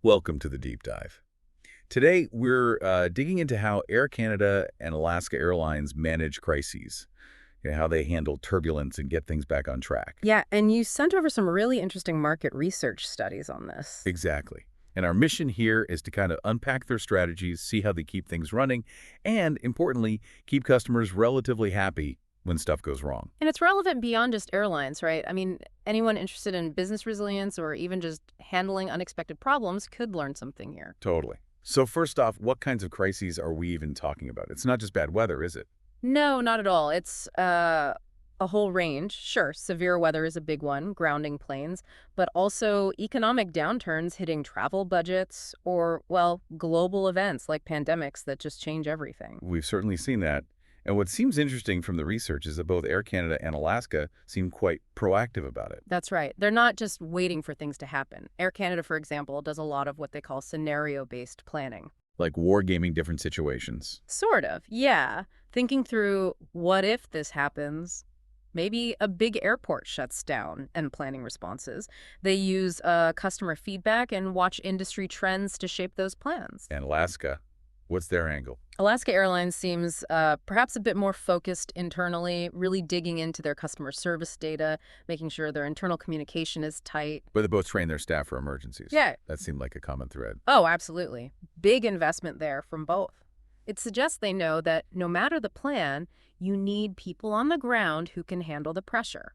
Welcome to the deep dive. Today, we're digging into how Air Canada and Alaska Airlines manage crises, how they handle turbulence and get things back on track. Yeah, and you sent over some really interesting market research studies on this. Exactly. And our mission here is to kind of unpack their strategies, see how they keep things running, and importantly, keep customers relatively happy when stuff goes wrong. And it's relevant beyond just airlines, right? I mean, anyone interested in business resilience or even just handling unexpected problems could learn something here. Totally. So first off, what kinds of crises are we even talking about? It's not just bad weather, is it? No, not at all. It's a whole range. Sure, severe weather is a big one, grounding planes, but also economic downturns hitting travel budgets or, well, global events like pandemics that just change everything. We've certainly seen that. And what seems interesting from the research is that both Air Canada and Alaska seem quite proactive about it, That's right. They're not just waiting for things to happen. Air Canada, for example, does a lot of what they call scenario-based planning. like wargaming different situations. Sort of, yeah. Thinking through what if this happens? Maybe a big airport shuts down and planning responses. They use customer feedback and watch industry trends to shape those plans. And Alaska, what's their angle? Alaska Airlines seems perhaps a bit more focused internally, really digging into their customer service data, making sure their internal communication is tight. But they both train their staff for emergencies. Yeah. That seemed like a common thread. Oh, absolutely. Big investment there from both. It suggests they know that no matter the plan, you need people on the ground who can handle the pressure.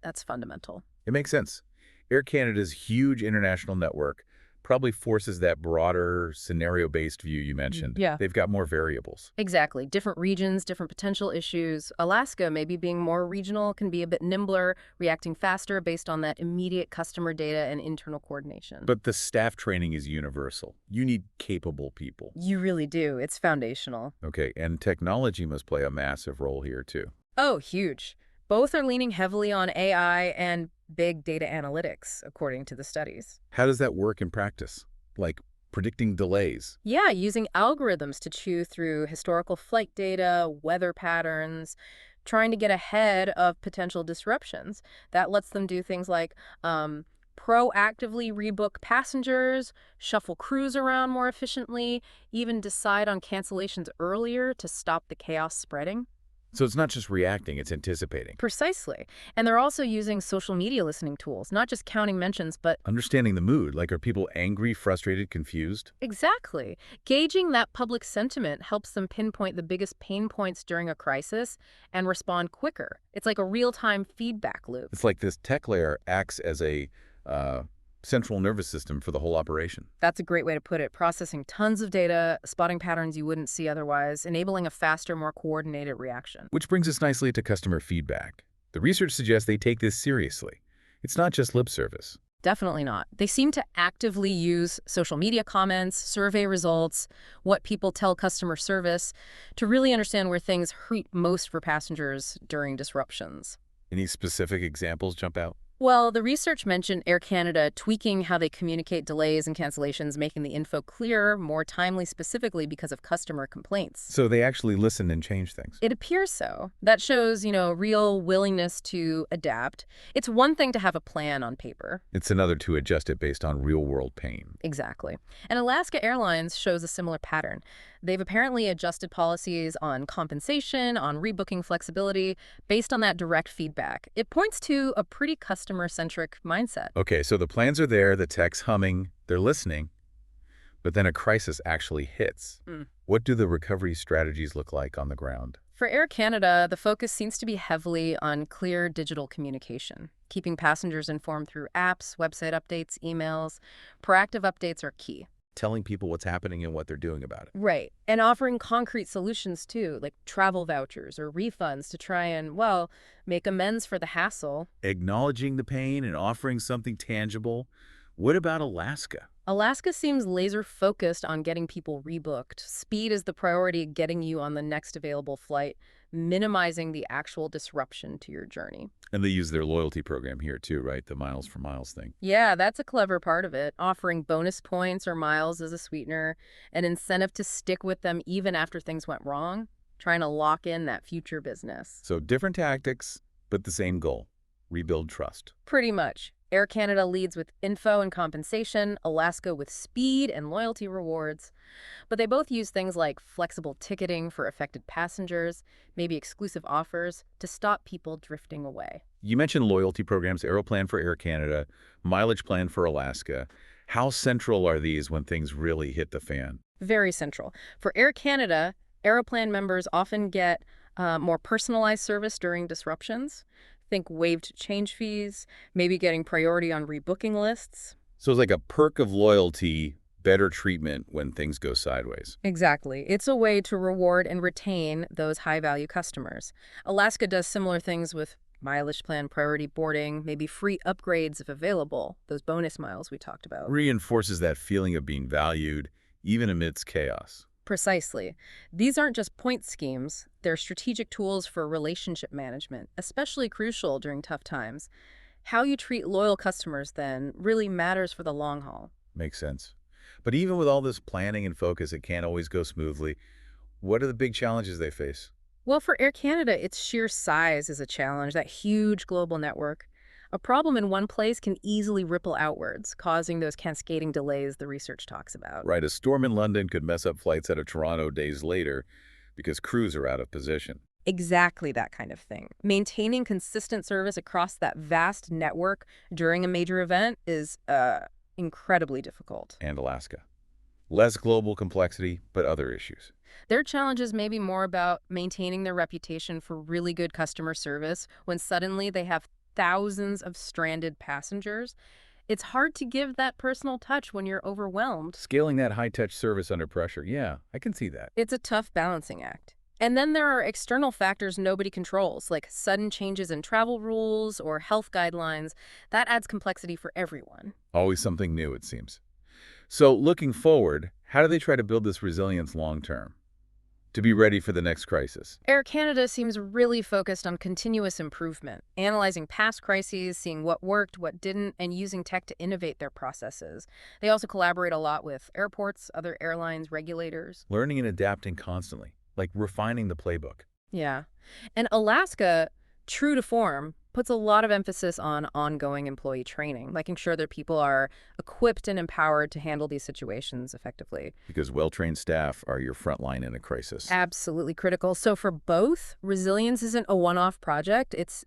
That's fundamental. It makes sense. Air Canada's huge international network probably forces that broader scenario-based view you mentioned. Yeah. They've got more variables. Exactly. Different regions, different potential issues. Alaska, maybe being more regional, can be a bit nimbler, reacting faster based on that immediate customer data and internal coordination. But the staff training is universal. You need capable people. You really do. It's foundational. Okay, and technology must play a massive role here too. Oh, huge. Both are leaning heavily on AI and big data analytics, according to the studies. How does that work in practice? Like predicting delays? Yeah, using algorithms to chew through historical flight data, weather patterns, trying to get ahead of potential disruptions. That lets them do things like proactively rebook passengers, shuffle crews around more efficiently, even decide on cancellations earlier to stop the chaos spreading. So it's not just reacting, it's anticipating. Precisely. And they're also using social media listening tools, not just counting mentions, but Understanding the mood, like are people angry, frustrated, confused? exactly. Gauging that public sentiment helps them pinpoint the biggest pain points during a crisis and respond quicker. It's like a real-time feedback loop. It's like this tech layer acts as a uh, central nervous system for the whole operation. That's a great way to put it. Processing tons of data, spotting patterns you wouldn't see otherwise, enabling a faster, more coordinated reaction. Which brings us nicely to customer feedback. The research suggests they take this seriously. It's not just lip service. Definitely not. They seem to actively use social media comments, survey results, what people tell customer service to really understand where things hurt most for passengers during disruptions. Any specific examples jump out? Well, the research mentioned Air Canada tweaking how they communicate delays and cancellations, making the info clearer, more timely specifically because of customer complaints. So they actually listen and change things. It appears so. That shows, real willingness to adapt. It's one thing to have a plan on paper. It's another to adjust it based on real-world pain. Exactly. And Alaska Airlines shows a similar pattern. They've apparently adjusted policies on compensation, on rebooking flexibility, based on that direct feedback. It points to a pretty customer-centric mindset. Okay, so the plans are there, the tech's humming, they're listening, but then a crisis actually hits. Hmm. What do the recovery strategies look like on the ground? For Air Canada, the focus seems to be heavily on clear digital communication, keeping passengers informed through apps, website updates, emails. Proactive updates are key. Telling people what's happening and what they're doing about it. Right. And offering concrete solutions too, like travel vouchers or refunds to try and, well, make amends for the hassle. Acknowledging the pain and offering something tangible. What about Alaska? Alaska seems laser focused on getting people rebooked. Speed is the priority, getting you on the next available flight, minimizing the actual disruption to your journey. And they use their loyalty program here too, right? The miles for miles thing. Yeah, that's a clever part of it, offering bonus points or miles as a sweetener, an incentive to stick with them even after things went wrong, trying to lock in that future business. So different tactics, but the same goal. Rebuild trust. Pretty much. Air Canada leads with info and compensation, Alaska with speed and loyalty rewards. But they both use things like flexible ticketing for affected passengers, maybe exclusive offers, to stop people drifting away. You mentioned loyalty programs, Aeroplan for Air Canada, Mileage Plan for Alaska. How central are these when things really hit the fan? Very central. For Air Canada, Aeroplan members often get more personalized service during disruptions. Think waived change fees, maybe getting priority on rebooking lists. So it's like a perk of loyalty, better treatment when things go sideways. Exactly. It's a way to reward and retain those high-value customers. Alaska does similar things with mileage plan priority boarding, maybe free upgrades if available, those bonus miles we talked about. Reinforces that feeling of being valued, even amidst chaos. Precisely. These aren't just point schemes, they're strategic tools for relationship management, especially crucial during tough times. How you treat loyal customers, then, really matters for the long haul. Makes sense. But even with all this planning and focus, it can't always go smoothly. What are the big challenges they face? Well, for Air Canada, its sheer size is a challenge, that huge global network. A problem in one place can easily ripple outwards, causing those cascading delays the research talks about. Right, a storm in London could mess up flights out of Toronto days later because crews are out of position. Exactly that kind of thing. Maintaining consistent service across that vast network during a major event is incredibly difficult. And Alaska. Less global complexity, but other issues. Their challenges may be more about maintaining their reputation for really good customer service when suddenly they have thousands of stranded passengers. It's hard to give that personal touch when you're overwhelmed. Scaling that high-touch service under pressure, yeah, I can see that. It's a tough balancing act. And then there are external factors nobody controls, like sudden changes in travel rules or health guidelines. That adds complexity for everyone. Always something new, it seems. So looking forward, how do they try to build this resilience long-term to be ready for the next crisis? Air Canada seems really focused on continuous improvement, analyzing past crises, seeing what worked, what didn't, and using tech to innovate their processes. They also collaborate a lot with airports, other airlines, regulators. Learning and adapting constantly, like refining the playbook. Yeah. And Alaska, true to form, puts a lot of emphasis on ongoing employee training, making sure that people are equipped and empowered to handle these situations effectively. Because well-trained staff are your front line in a crisis. Absolutely critical. So for both, resilience isn't a one-off project. It's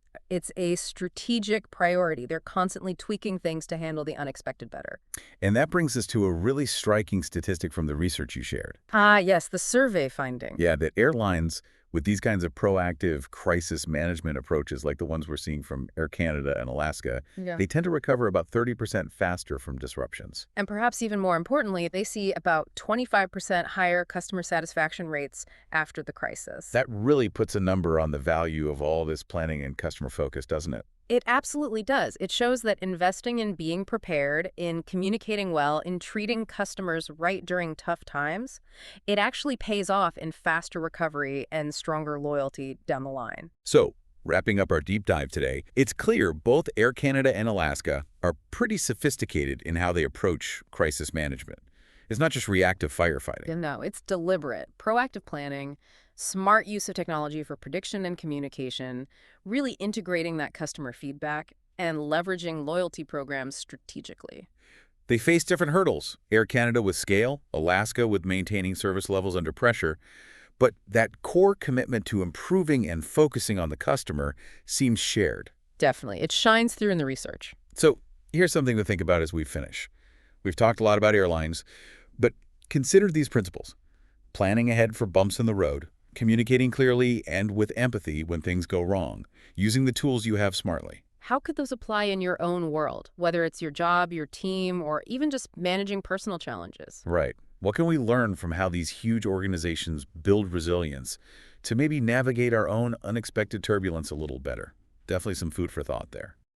a strategic priority. They're constantly tweaking things to handle the unexpected better. And that brings us to a really striking statistic from the research you shared. Ah, yes, the survey finding. Yeah, that airlines with these kinds of proactive crisis management approaches like the ones we're seeing from Air Canada and Alaska, Yeah. they tend to recover about 30% faster from disruptions. And perhaps even more importantly, they see about 25% higher customer satisfaction rates after the crisis. That really puts a number on the value of all this planning and customer focus, doesn't it? It absolutely does. It shows that investing in being prepared, in communicating well, in treating customers right during tough times, it actually pays off in faster recovery and stronger loyalty down the line. So, wrapping up our deep dive today, it's clear both Air Canada and Alaska are pretty sophisticated in how they approach crisis management. It's not just reactive firefighting. No, it's deliberate, proactive planning, smart use of technology for prediction and communication, really integrating that customer feedback and leveraging loyalty programs strategically. They face different hurdles, Air Canada with scale, Alaska with maintaining service levels under pressure, but that core commitment to improving and focusing on the customer seems shared. Definitely. It shines through in the research. So here's something to think about as we finish. We've talked a lot about airlines, but consider these principles. Planning ahead for bumps in the road, communicating clearly and with empathy when things go wrong, using the tools you have smartly. How could those apply in your own world, whether it's your job, your team, or even just managing personal challenges? Right. What can we learn from how these huge organizations build resilience to maybe navigate our own unexpected turbulence a little better? Definitely some food for thought there.